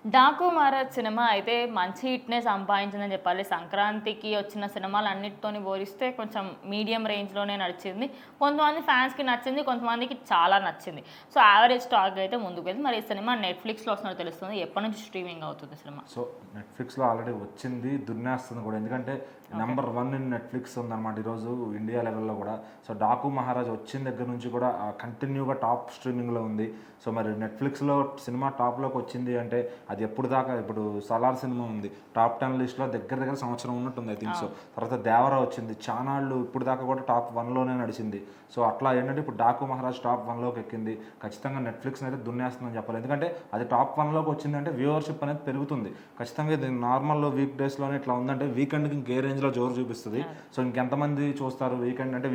'Daaku Maharaj' cinema అయితే మంచి హిట్‌నే సంపాదించిందని చెప్పాలి. సంక్రాంతికి వచ్చిన సినిమాలన్నిటితోని పోలిస్తే కొంచెం మీడియం రేంజ్‌లోనే నడిచింది. కొంతమంది ఫ్యాన్స్‌కి నచ్చింది. కొంతమందికి చాలా నచ్చింది. సో, యావరేజ్ టాక్ అయితే ముందుకెళ్ళింది. మరి ఈ సినిమా నెట్‌ఫ్లిక్స్‌లో వస్తున్నట్టు తెలుస్తుంది. ఎప్పటి నుంచి స్ట్రీమింగ్ అవుతుంది సినిమా? సో నెట్‌ఫ్లిక్స్‌లో ఆల్రెడీ వచ్చింది. దున్నేస్తుంది కూడా. ఎందుకంటే నంబర్ 1 ఇన్ నెట్‌ఫ్లిక్స్ ఉందన్నమాట ఈరోజు ఇండియా లెవెల్‌లో కూడా. సో 'డాకు మహారాజ్' వచ్చిన దగ్గర నుంచి కూడా కంటిన్యూగా టాప్ స్ట్రీమింగ్‌లో ఉంది. సో మరి నెట్‌ఫ్లిక్స్‌లో సినిమా టాప్‌లోకి వచ్చింది అంటే అది ఎప్పుడు దాకా ఇప్పుడు 'సలార్' సినిమా ఉంది. టాప్ 10 లిస్ట్‌లో దగ్గర దగ్గర సంవత్సరం ఉన్నట్టుంది ఐ థింక్ సో. తర్వాత 'దేవరా' వచ్చింది. చానాళ్ళు ఇప్పుడు దాకా కూడా టాప్ 1లోనే నడిచింది. సో అట్లా ఏంటంటే ఇప్పుడు 'డాకు మహారాజ్' టాప్ 1లోకి ఎక్కింది. ఖచ్చితంగా నెట్‌ఫ్లిక్స్‌ని అయితే దున్నేస్తుందని చెప్పాలి. ఎందుకంటే అది టాప్ 1లోకి వచ్చిందంటే వ్యూవర్షిప్ అనేది పెరుగుతుంది. ఖచ్చితంగా ఇది నార్మల్ వీక్ డేస్లోనే ఇట్లా ఉందంటే వీకెండ్కి ఇంకే రేంజ్లో జోరు చూపిస్తుంది. సో ఇంకెంతమంది చూస్తారు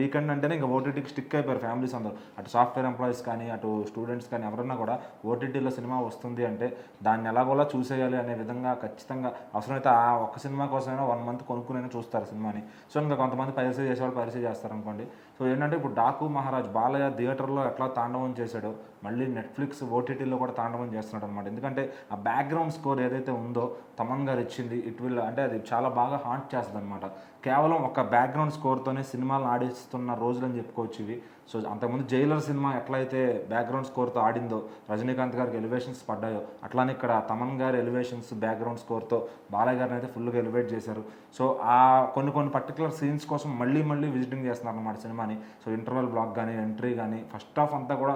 వీకెండ్ అంటేనే ఇంకా ఓటీటీకి స్టిక్ అయిపోయారు ఫ్యామిలీస్ అందరూ. అటు సాఫ్ట్వేర్ ఎంప్లాయీస్ కానీ అటు స్టూడెంట్స్ కానీ ఎవరన్నా కూడా ఓటీటీలో సినిమా వస్తుంది అంటే దాన్ని ఎలాగోలా చూసేయాలి అనే విధంగా ఖచ్చితంగా అవసరమైతే ఆ ఒక్క సినిమా కోసమైనా 1 మంత్ కొనుక్కునైనా చూస్తారు సినిమాని. సో ఇంకా కొంతమంది పైరసీ చేసేవాళ్ళు పైరసీ చేస్తారు అనుకోండి. సో ఏంటంటే ఇప్పుడు 'డాకు మహారాజ్' బాలయ్య థియేటర్లో ఎట్లా తాండవం చేశాడో మళ్ళీ నెట్‌ఫ్లిక్స్ ఓటీటీలో కూడా తాండవం చేస్తున్నాడు అనమాట. ఎందుకంటే ఆ బ్యాక్గ్రౌండ్ స్కోర్ ఏదైతే ఉందో తమన్ గారు ఇచ్చింది అంటే అది చాలా బాగా హాంట్ చేస్తుంది అనమాట. కేవలం ఒక బ్యాక్గ్రౌండ్ స్కోర్తోనే సినిమాలను ఆడిస్తున్న రోజులని చెప్పుకోవచ్చు ఇవి. సో అంతకుముందు 'జైలర్' సినిమా ఎట్లయితే బ్యాక్గ్రౌండ్ స్కోర్తో ఆడిందో రజనీకాంత్ గారికి ఎలివేషన్స్ పడ్డాయో అట్లానే ఇక్కడ తమన్ గారి ఎలివేషన్స్ బ్యాక్గ్రౌండ్ స్కోర్తో బాలయ్య గారిని అయితే ఫుల్గా ఎలివేట్ చేశారు. సో ఆ కొన్ని పర్టికులర్ సీన్స్ కోసం మళ్ళీ విజిటింగ్ చేస్తున్నారు అన్నమాట సినిమాని. సో ఇంటర్వెల్ బ్లాక్ కానీ ఎంట్రీ కానీ ఫస్ట్ హాఫ్ అంతా కూడా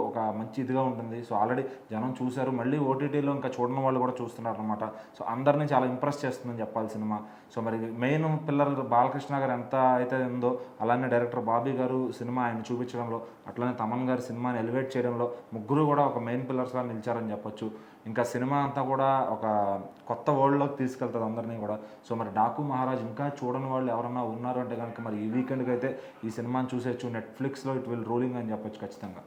ఒక మంచి ఇదిగా ఉంటుంది. సో ఆల్రెడీ జనం చూశారు. మళ్ళీ ఓటీటీలో ఇంకా చూడని వాళ్ళు కూడా చూస్తున్నారు అనమాట. సో అందరినీ చాలా ఇంప్రెస్ చేస్తుందని చెప్పాలి సినిమా. సో మరి మెయిన్ పిల్లర్ బాలకృష్ణ గారు ఎంత అయితే ఉందో అలానే డైరెక్టర్ బాబీ గారు సినిమా ఆయన చూపించడంలో అట్లనే తమన్ గారు సినిమాని ఎలివేట్ చేయడంలో ముగ్గురు కూడా ఒక మెయిన్ పిల్లర్స్గా నిలిచారని చెప్పొచ్చు. ఇంకా సినిమా అంతా కూడా ఒక కొత్త వరల్డ్లోకి తీసుకెళ్తుంది అందరినీ కూడా. సో మరి 'డాకు మహారాజ్' ఇంకా చూడని వాళ్ళు ఎవరన్నా ఉన్నారు అంటే కనుక మరి ఈ వీకెండ్కి అయితే ఈ సినిమాని చూసేయచ్చు. నెట్‌ఫ్లిక్స్లో ఇట్ విల్ రూలింగ్ అని చెప్పొచ్చు ఖచ్చితంగా.